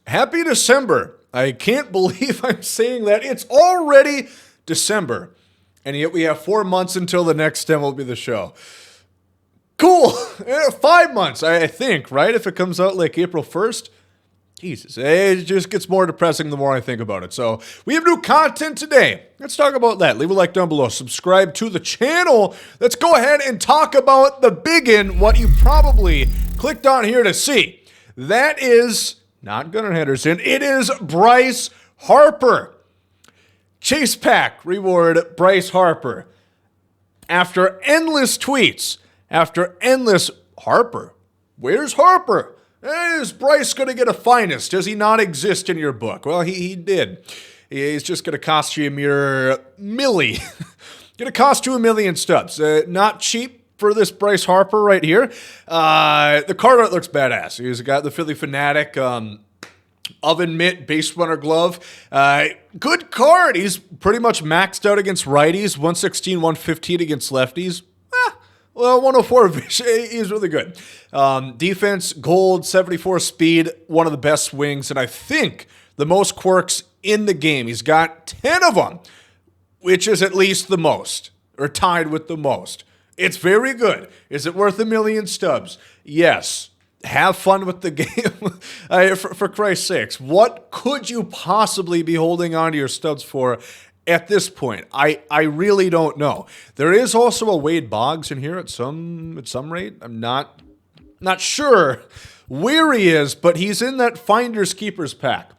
Happy December. I can't believe I'm saying that. It's already December. And yet we have 4 months until the next MLB The Show. Cool. 5 months, I think, right? If it comes out like April 1st. Jesus, it just gets more depressing the more I think about it. So we have new content today. Let's talk about that. Leave a like down below. Subscribe to the channel. Let's go ahead and talk about the biggin, what you probably clicked on here to see. That is not Gunnar Henderson. It is Bryce Harper. Chase Pack reward Bryce Harper. After endless tweets, after endless Harper. Where's Harper? Is Bryce going to get a finest? Does he not exist in your book? Well, he did. He's just going to cost you a mere milli. Going to cost you 1 million stubs. Not cheap for this Bryce Harper right here. The card art looks badass. He's got the Philly Fanatic oven mitt base runner glove. Good card. He's pretty much maxed out against righties. 116, 115 against lefties. Well, 104 vision, he's really good. Defense, gold, 74 speed, one of the best swings, and I think the most quirks in the game. He's got 10 of them, which is at least the most, or tied with the most. It's very good. Is it worth 1 million stubs? Yes. Have fun with the game. For Christ's sakes, what could you possibly be holding on to your stubs for at this point? I really don't know. There is also a Wade Boggs in here at some rate. I'm not sure where he is, but he's in that Finders Keepers pack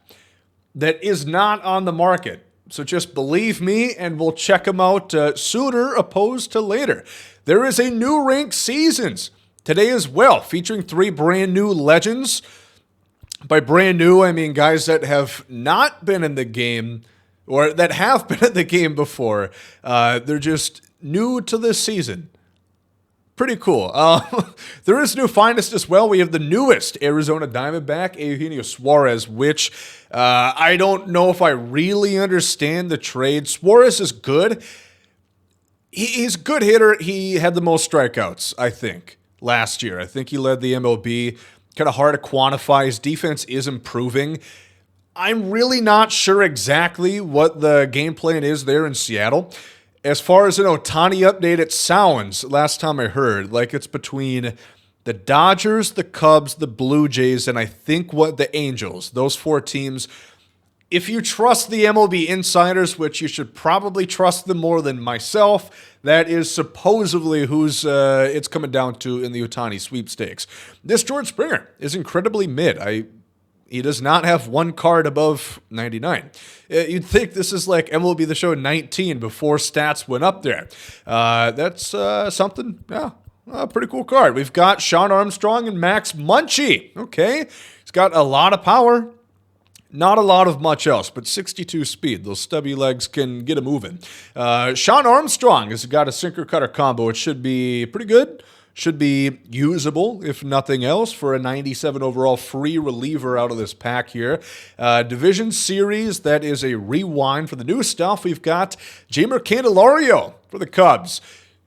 that is not on the market. So just believe me, and we'll check him out sooner opposed to later. There is a new Rank Seasons today as well, featuring 3 brand new legends. By brand new, I mean guys that have not been in the game, or that have been in the game before. They're just new to this season. Pretty cool. There is new finest as well. We have the newest Arizona Diamondback, Eugenio Suarez, which I don't know if I really understand the trade. Suarez is good. He's a good hitter. He had the most strikeouts, I think, last year. I think he led the MLB. Kind of hard to quantify. His defense is improving. I'm really not sure exactly what the game plan is there in Seattle. As far as an Ohtani update, it sounds, last time I heard, like it's between the Dodgers, the Cubs, the Blue Jays, and I think the Angels. Those 4 teams. If you trust the MLB insiders, which you should probably trust them more than myself, that is supposedly who's it's coming down to in the Ohtani sweepstakes. This George Springer is incredibly mid. He does not have one card above 99. You'd think this is like MLB The Show 19 before stats went up there. That's something, yeah, a pretty cool card. We've got Sean Armstrong and Max Muncy. Okay, he's got a lot of power. Not a lot of much else, but 62 speed. Those stubby legs can get him moving. Sean Armstrong has got a sinker-cutter combo. It should be pretty good. Should be usable, if nothing else, for a 97 overall free reliever out of this pack here. Division Series, that is a rewind for the new stuff. We've got Jeimer Candelario for the Cubs.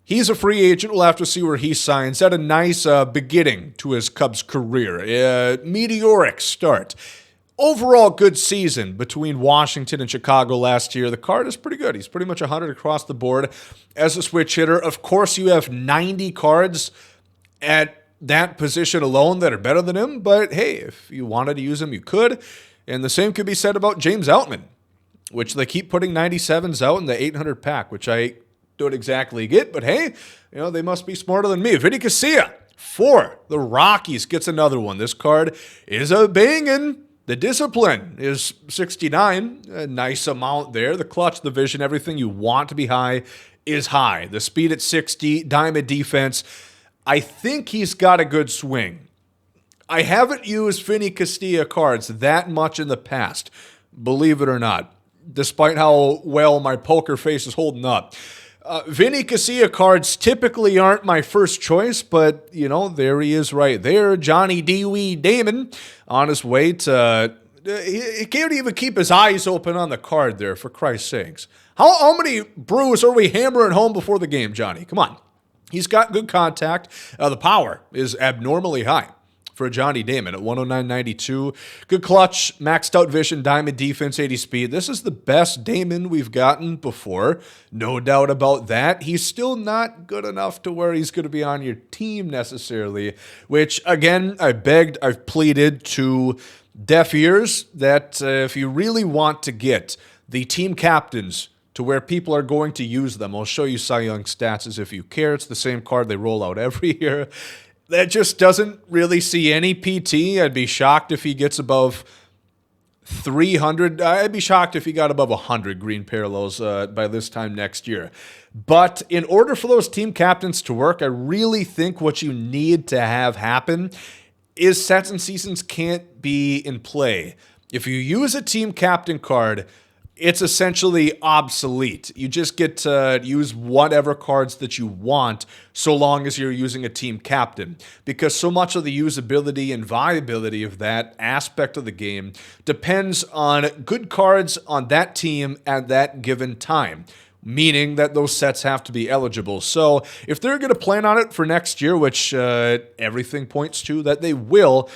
He's a free agent. We'll have to see where he signs. Had a nice beginning to his Cubs career. Meteoric start. Overall good season between Washington and Chicago last year. The card is pretty good. He's pretty much 100 across the board as a switch hitter. Of course, you have 90 cards at that position alone that are better than him. But hey, if you wanted to use him, you could. And the same could be said about James Outman, which they keep putting 97s out in the 800 pack, which I don't exactly get. But hey, they must be smarter than me. Vinny Casilla for the Rockies gets another one. This card is a bangin'. The discipline is 69, a nice amount there. The clutch, the vision, everything you want to be high is high. The speed at 60, diamond defense. I think he's got a good swing. I haven't used Vinny Castilla cards that much in the past, believe it or not, despite how well my poker face is holding up. Vinny Castilla cards typically aren't my first choice, but, there he is right there. Johnny Dee-Wee Damon on his way to... He can't even keep his eyes open on the card there, for Christ's sakes. How many brews are we hammering home before the game, Johnny? Come on. He's got good contact. The power is abnormally high for Johnny Damon at 109.92. Good clutch, maxed out vision, diamond defense, 80 speed. This is the best Damon we've gotten before. No doubt about that. He's still not good enough to where he's going to be on your team necessarily, which, again, I've pleaded to deaf ears that if you really want to get the team captains to where people are going to use them, I'll show you Cy Young stats as if you care. It's the same card they roll out every year. That just doesn't really see any PT. I'd be shocked if he gets above 300. I'd be shocked if he got above 100 green parallels by this time next year. But in order for those team captains to work, I really think what you need to have happen is sets and seasons can't be in play. If you use a team captain card, it's essentially obsolete. You just get to use whatever cards that you want so long as you're using a team captain, because so much of the usability and viability of that aspect of the game depends on good cards on that team at that given time, meaning that those sets have to be eligible. So if they're going to plan on it for next year, which everything points to that they will,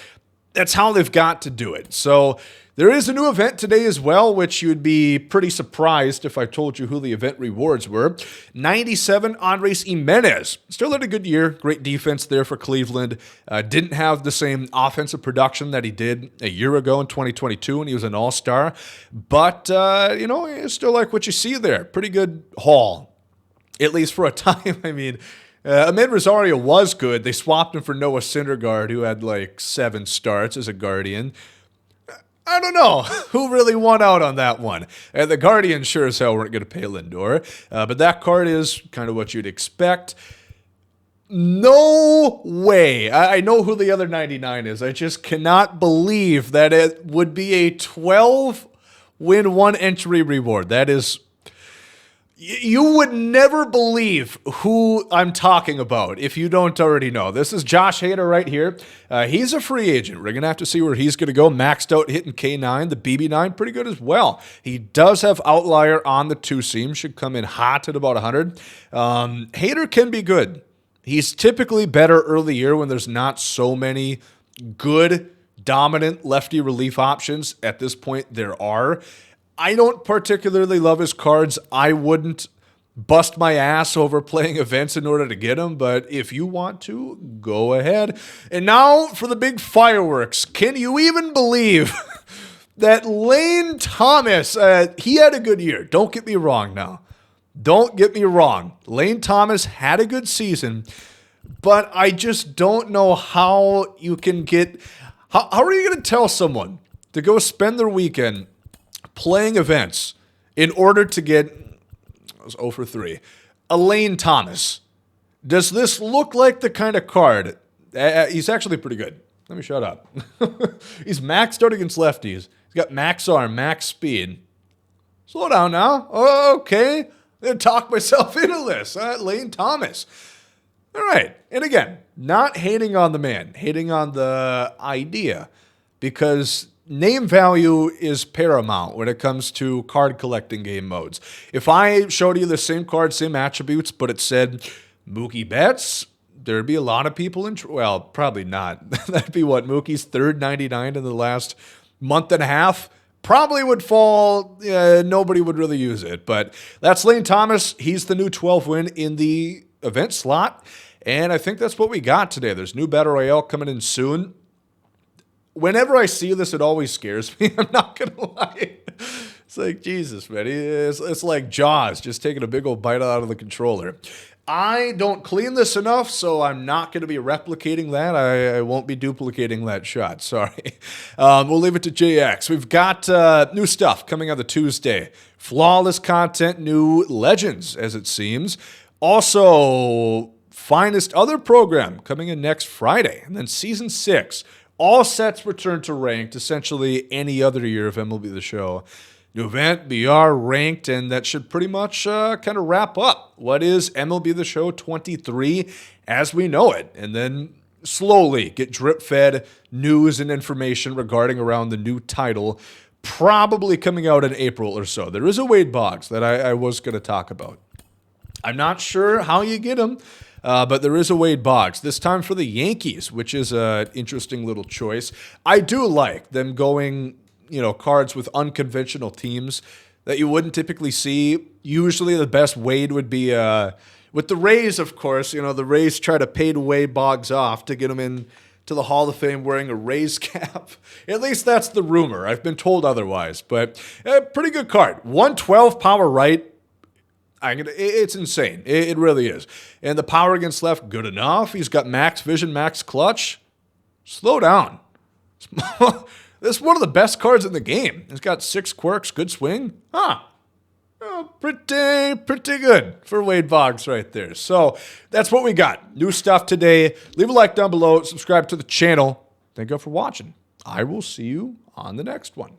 that's how they've got to do it. So there is a new event today as well, which you'd be pretty surprised if I told you who the event rewards were. 97, Andres Jimenez. Still had a good year. Great defense there for Cleveland. Didn't have the same offensive production that he did a year ago in 2022 when he was an all-star. But, I still like what you see there. Pretty good haul, at least for a time. I mean, Ahmed Rosario was good. They swapped him for Noah Syndergaard, who had like 7 starts as a Guardian. I don't know who really won out on that one. The Guardians sure as hell weren't going to pay Lindor. But that card is kind of what you'd expect. No way. I know who the other 99 is. I just cannot believe that it would be a 12-win, 1 entry reward. That is... You would never believe who I'm talking about if you don't already know. This is Josh Hader right here. He's a free agent. We're going to have to see where he's going to go. Maxed out hitting K9. The BB9, pretty good as well. He does have outlier on the 2-seam. Should come in hot at about 100. Hader can be good. He's typically better early year when there's not so many good, dominant lefty relief options. At this point, there are. I don't particularly love his cards. I wouldn't bust my ass over playing events in order to get him, but if you want to, go ahead. And now for the big fireworks. Can you even believe that Lane Thomas, he had a good year. Don't get me wrong now. Don't get me wrong. Lane Thomas had a good season, but I just don't know how you can get... How are you going to tell someone to go spend their weekend playing events in order to get, I was 0 for 3, a Lane Thomas? Does this look like the kind of card? He's actually pretty good. Let me shut up. He's maxed out against lefties. He's got max arm, max speed. Slow down now. Oh, okay. I'm going to talk myself into this. Lane Thomas. All right. And again, not hating on the man, hating on the idea, because name value is paramount when it comes to card collecting game modes. If I showed you the same card, same attributes, but it said Mookie Betts, there'd be a lot of people well, probably not. That'd be what, Mookie's third 99 in the last month and a half? Probably would fall, nobody would really use it. But that's Lane Thomas. He's the new 12 win in the event slot. And I think that's what we got today. There's new Battle Royale coming in soon. Whenever I see this, it always scares me. I'm not going to lie. It's like, Jesus, man. It's like Jaws, just taking a big old bite out of the controller. I don't clean this enough, so I'm not going to be replicating that. I won't be duplicating that shot. Sorry. We'll leave it to JX. We've got new stuff coming on the Tuesday. Flawless content, new legends, as it seems. Also, Finest Other program coming in next Friday. And then Season 6. All sets return to ranked, essentially any other year of MLB The Show. New event, BR, ranked, and that should pretty much kind of wrap up what is MLB The Show 23 as we know it. And then slowly get drip-fed news and information regarding around the new title, probably coming out in April or so. There is a Wade Boggs that I was going to talk about. I'm not sure how you get him. But there is a Wade Boggs, this time for the Yankees, which is an interesting little choice. I do like them going, cards with unconventional teams that you wouldn't typically see. Usually the best Wade would be with the Rays, of course. The Rays try to pay Wade Boggs off to get him in to the Hall of Fame wearing a Rays cap. At least that's the rumor. I've been told otherwise. But pretty good card. 112 power right. It's insane. It really is. And the power against left, good enough. He's got max vision, max clutch. Slow down. This is one of the best cards in the game. He's got 6 quirks, good swing. Pretty good for Wade Boggs right there. So that's what we got. New stuff today. Leave a like down below. Subscribe to the channel. Thank you for watching. I will see you on the next one.